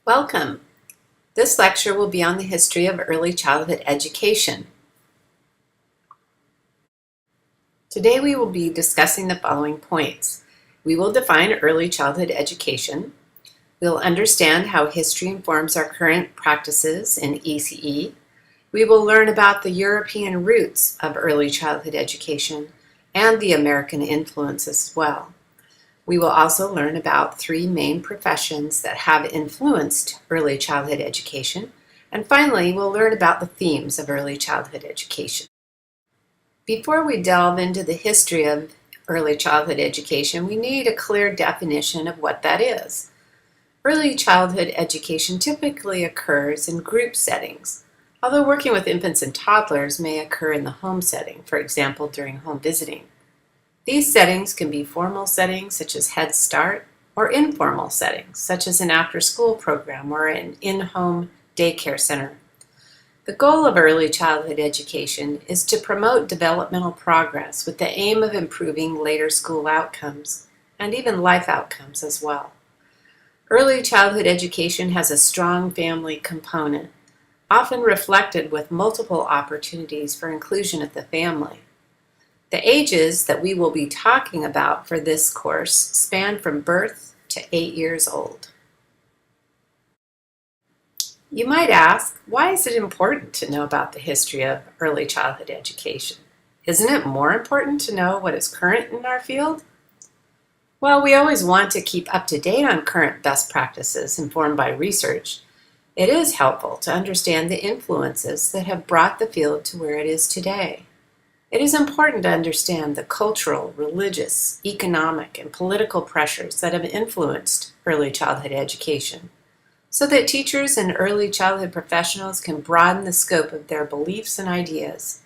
Welcome. This lecture will be on the history of early childhood education. Today we will be discussing the following points. We will define early childhood education. We'll understand how history informs our current practices in ECE. We will learn about the European roots of early childhood education and the American influence as well. We will also learn about three main professions that have influenced early childhood education. And finally, we'll learn about the themes of early childhood education. Before we delve into the history of early childhood education, we need a clear definition of what that is. Early childhood education typically occurs in group settings, although working with infants and toddlers may occur in the home setting, for example, during home visiting. These settings can be formal settings such as Head Start or informal settings such as an after-school program or an in-home daycare center. The goal of early childhood education is to promote developmental progress with the aim of improving later school outcomes and even life outcomes as well. Early childhood education has a strong family component, often reflected with multiple opportunities for inclusion of the family. The ages that we will be talking about for this course span from birth to 8 years old. You might ask, why is it important to know about the history of early childhood education? Isn't it more important to know what is current in our field? Well, we always want to keep up to date on current best practices informed by research. It is helpful to understand the influences that have brought the field to where it is today. It is important to understand the cultural, religious, economic, and political pressures that have influenced early childhood education, so that teachers and early childhood professionals can broaden the scope of their beliefs and ideas.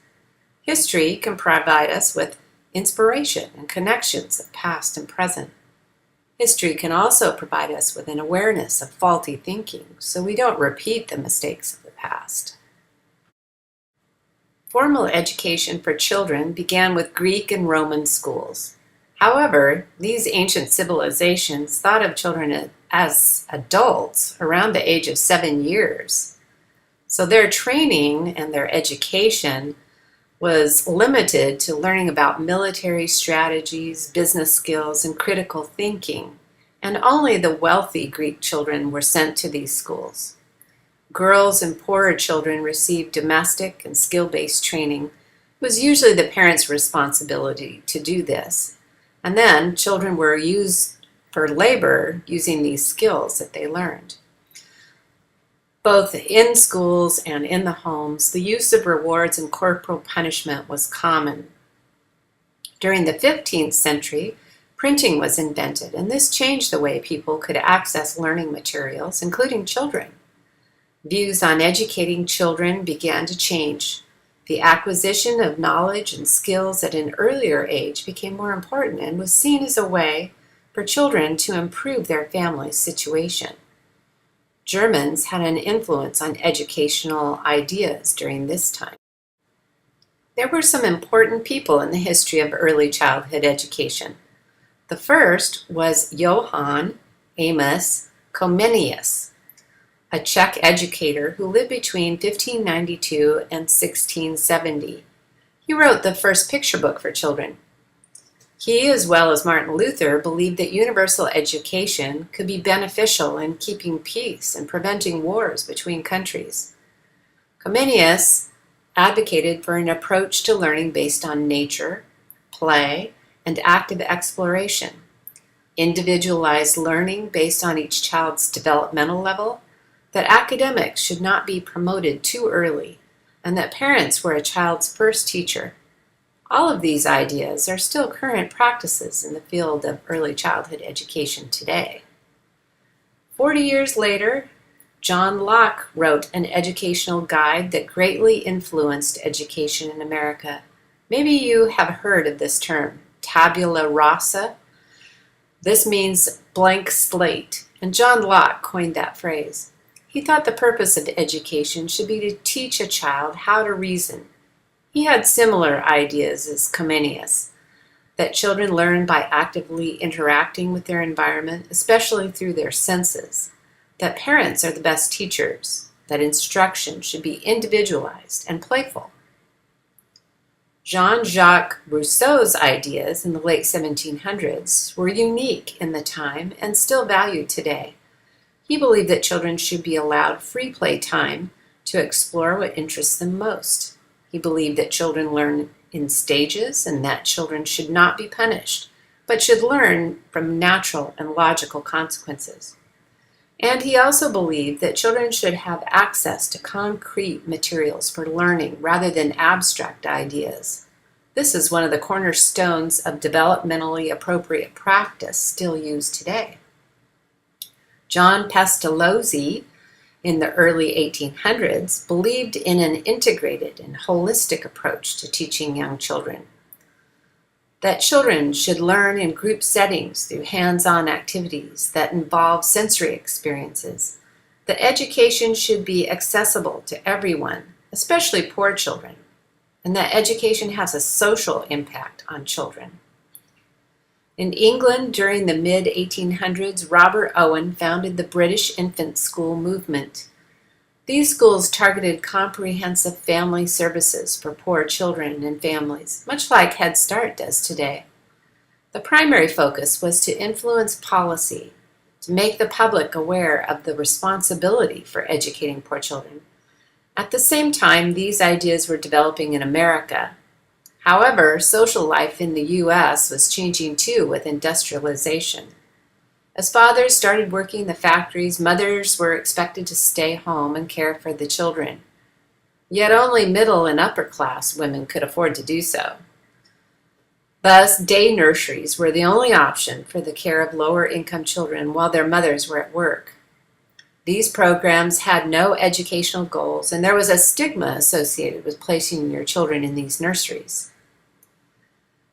History can provide us with inspiration and connections of past and present. History can also provide us with an awareness of faulty thinking, so we don't repeat the mistakes of the past. Formal education for children began with Greek and Roman schools. However, these ancient civilizations thought of children as adults around the age of 7 years. So their training and their education was limited to learning about military strategies, business skills, and critical thinking, and only the wealthy Greek children were sent to these schools. Girls and poorer children received domestic and skill-based training. It was usually the parents' responsibility to do this. And then children were used for labor using these skills that they learned. Both in schools and in the homes, the use of rewards and corporal punishment was common. During the 15th century, printing was invented, and this changed the way people could access learning materials, including children. Views on educating children began to change. The acquisition of knowledge and skills at an earlier age became more important and was seen as a way for children to improve their family's situation. Germans had an influence on educational ideas during this time. There were some important people in the history of early childhood education. The first was Johann Amos Comenius, a Czech educator who lived between 1592 and 1670. He wrote the first picture book for children. He, as well as Martin Luther, believed that universal education could be beneficial in keeping peace and preventing wars between countries. Comenius advocated for an approach to learning based on nature, play, and active exploration, individualized learning based on each child's developmental level, that academics should not be promoted too early, and that parents were a child's first teacher. All of these ideas are still current practices in the field of early childhood education today. 40 years later, John Locke wrote an educational guide that greatly influenced education in America. Maybe you have heard of this term, tabula rasa. This means blank slate, and John Locke coined that phrase. He thought the purpose of education should be to teach a child how to reason. He had similar ideas as Comenius, that children learn by actively interacting with their environment, especially through their senses. that parents are the best teachers, that instruction should be individualized and playful. Jean-Jacques Rousseau's ideas in the late 1700s were unique in the time and still valued today. He believed that children should be allowed free play time to explore what interests them most. He believed that children learn in stages and that children should not be punished, but should learn from natural and logical consequences. And he also believed that children should have access to concrete materials for learning rather than abstract ideas. This is one of the cornerstones of developmentally appropriate practice still used today. John Pestalozzi, in the early 1800s, believed in an integrated and holistic approach to teaching young children. That children should learn in group settings through hands-on activities that involve sensory experiences. That education should be accessible to everyone, especially poor children, and that education has a social impact on children. In England, during the mid-1800s, Robert Owen founded the British Infant School movement. These schools targeted comprehensive family services for poor children and families, much like Head Start does today. The primary focus was to influence policy, to make the public aware of the responsibility for educating poor children. At the same time, these ideas were developing in America. However, social life in the U.S. was changing too with industrialization. As fathers started working in the factories, mothers were expected to stay home and care for the children. Yet only middle and upper class women could afford to do so. Thus, day nurseries were the only option for the care of lower income children while their mothers were at work. These programs had no educational goals, and there was a stigma associated with placing your children in these nurseries.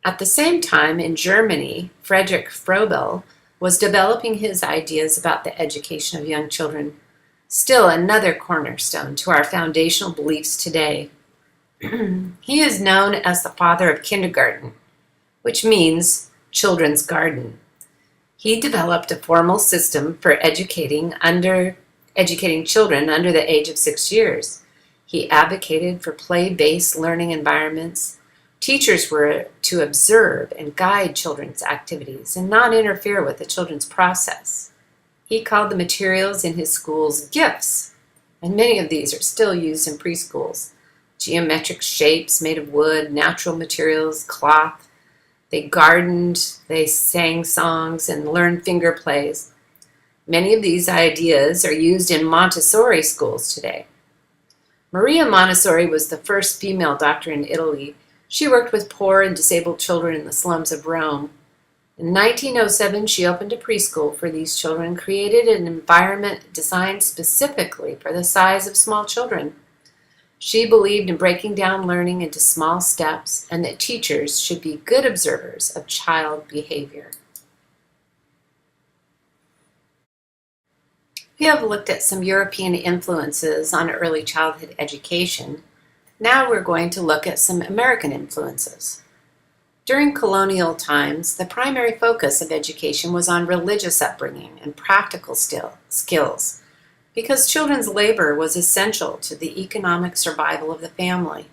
At the same time, in Germany, Friedrich Froebel was developing his ideas about the education of young children, still another cornerstone to our foundational beliefs today. He is known as the father of kindergarten, which means children's garden. He developed a formal system for educating children under the age of 6 years. He advocated for play-based learning environments. Teachers were to observe and guide children's activities and not interfere with the children's process. He called the materials in his schools gifts, and many of these are still used in preschools. Geometric shapes made of wood, natural materials, cloth. They gardened, they sang songs, and learned finger plays. Many of these ideas are used in Montessori schools today. Maria Montessori was the first female doctor in Italy. She worked with poor and disabled children in the slums of Rome. In 1907, she opened a preschool for these children and created an environment designed specifically for the size of small children. She believed in breaking down learning into small steps and that teachers should be good observers of child behavior. We have looked at some European influences on early childhood education. Now we're going to look at some American influences. During colonial times, the primary focus of education was on religious upbringing and practical skills, because children's labor was essential to the economic survival of the family.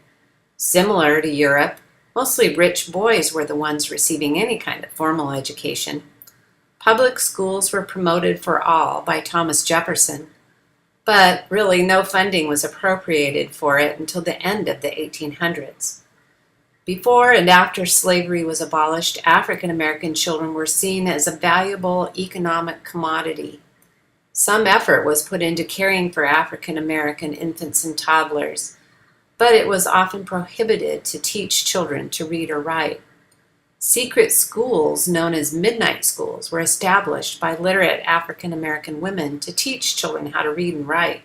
Similar to Europe, mostly rich boys were the ones receiving any kind of formal education. Public schools were promoted for all by Thomas Jefferson, but really no funding was appropriated for it until the end of the 1800s. Before and after slavery was abolished, African American children were seen as a valuable economic commodity. Some effort was put into caring for African American infants and toddlers, but it was often prohibited to teach children to read or write. Secret schools, known as midnight schools, were established by literate African American women to teach children how to read and write.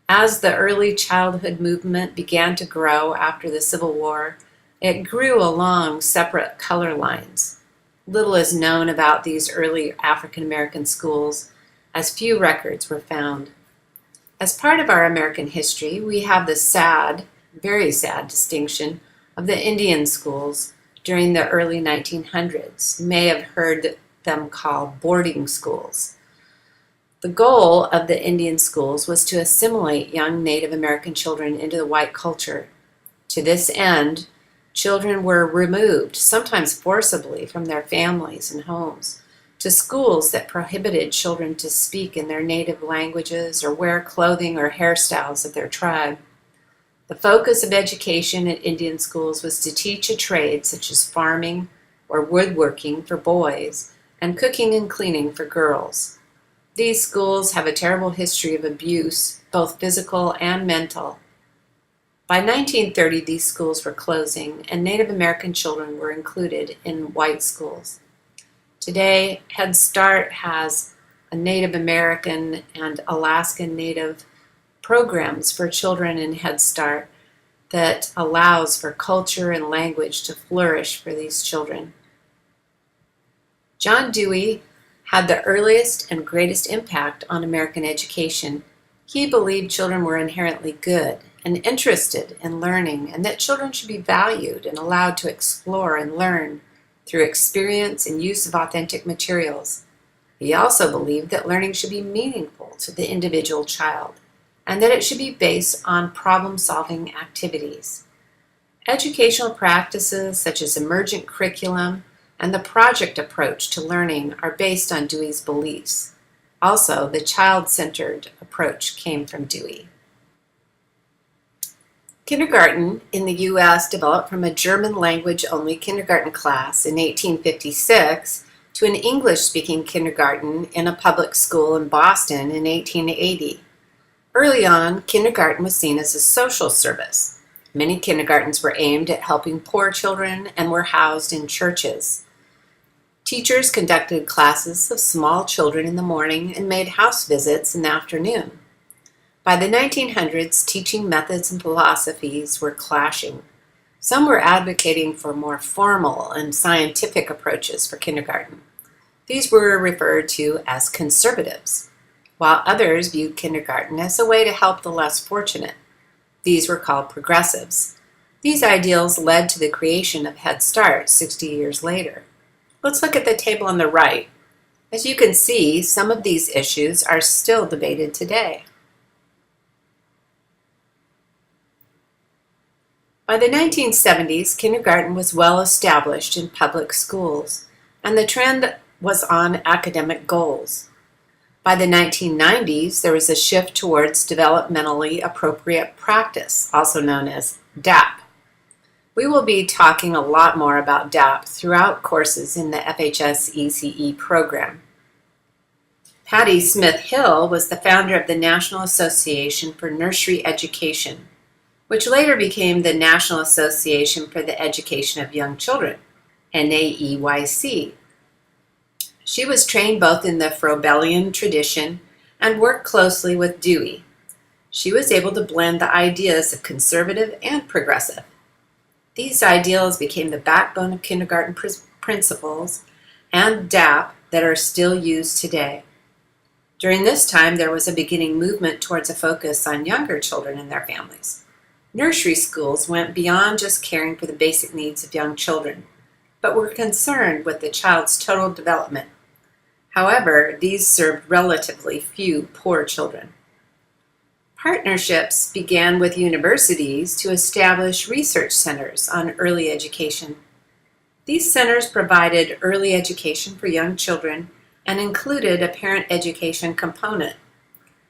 As the early childhood movement began to grow after the Civil War, it grew along separate color lines. Little is known about these early African American schools, as few records were found. As part of our American history, we have the sad, very sad distinction of the Indian schools during the early 1900s. You may have heard them called boarding schools. The goal of the Indian schools was to assimilate young Native American children into the white culture. To this end, children were removed, sometimes forcibly, from their families and homes, to schools that prohibited children to speak in their native languages or wear clothing or hairstyles of their tribe. The focus of education at Indian schools was to teach a trade such as farming or woodworking for boys and cooking and cleaning for girls. These schools have a terrible history of abuse, both physical and mental. By 1930, these schools were closing, and Native American children were included in white schools. Today, Head Start has a Native American and Alaskan Native programs for children in Head Start that allows for culture and language to flourish for these children. John Dewey had the earliest and greatest impact on American education. He believed children were inherently good and interested in learning, and that children should be valued and allowed to explore and learn through experience and use of authentic materials. He also believed that learning should be meaningful to the individual child, and that it should be based on problem-solving activities. Educational practices such as emergent curriculum and the project approach to learning are based on Dewey's beliefs. Also, the child-centered approach came from Dewey. Kindergarten in the U.S. developed from a German language-only kindergarten class in 1856 to an English-speaking kindergarten in a public school in Boston in 1880. Early on, kindergarten was seen as a social service. Many kindergartens were aimed at helping poor children and were housed in churches. Teachers conducted classes of small children in the morning and made house visits in the afternoon. By the 1900s, teaching methods and philosophies were clashing. Some were advocating for more formal and scientific approaches for kindergarten. These were referred to as conservatives, while others viewed kindergarten as a way to help the less fortunate. These were called progressives. These ideals led to the creation of Head Start 60 years later. Let's look at the table on the right. As you can see, some of these issues are still debated today. By the 1970s, kindergarten was well established in public schools, and the trend was on academic goals. By the 1990s, there was a shift towards developmentally appropriate practice, also known as DAP. We will be talking a lot more about DAP throughout courses in the FHS ECE program. Patty Smith Hill was the founder of the National Association for Nursery Education, which later became the National Association for the Education of Young Children, NAEYC. She was trained both in the Froebelian tradition and worked closely with Dewey. She was able to blend the ideas of conservative and progressive. These ideals became the backbone of kindergarten principles and DAP that are still used today. During this time, there was a beginning movement towards a focus on younger children and their families. Nursery schools went beyond just caring for the basic needs of young children, but were concerned with the child's total development. However, these served relatively few poor children. Partnerships began with universities to establish research centers on early education. These centers provided early education for young children and included a parent education component.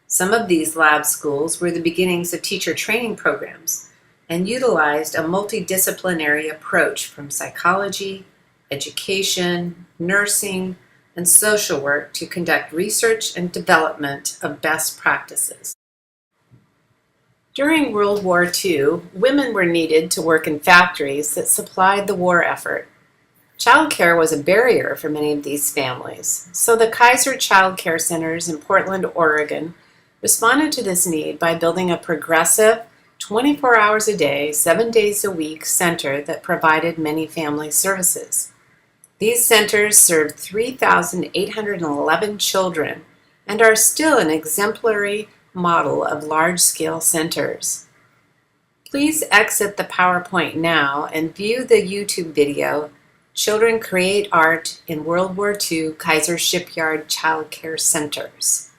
Some of these lab schools were the beginnings of teacher training programs and utilized a multidisciplinary approach from psychology, education, nursing, and social work to conduct research and development of best practices. During World War II, women were needed to work in factories that supplied the war effort. Childcare was a barrier for many of these families, so the Kaiser Child Care Centers in Portland, Oregon responded to this need by building a progressive, 24 hours a day, 7 days a week center that provided many family services. These centers served 3,811 children and are still an exemplary model of large-scale centers. Please exit the PowerPoint now and view the YouTube video, Children Create Art in World War II Kaiser Shipyard Child Care Centers.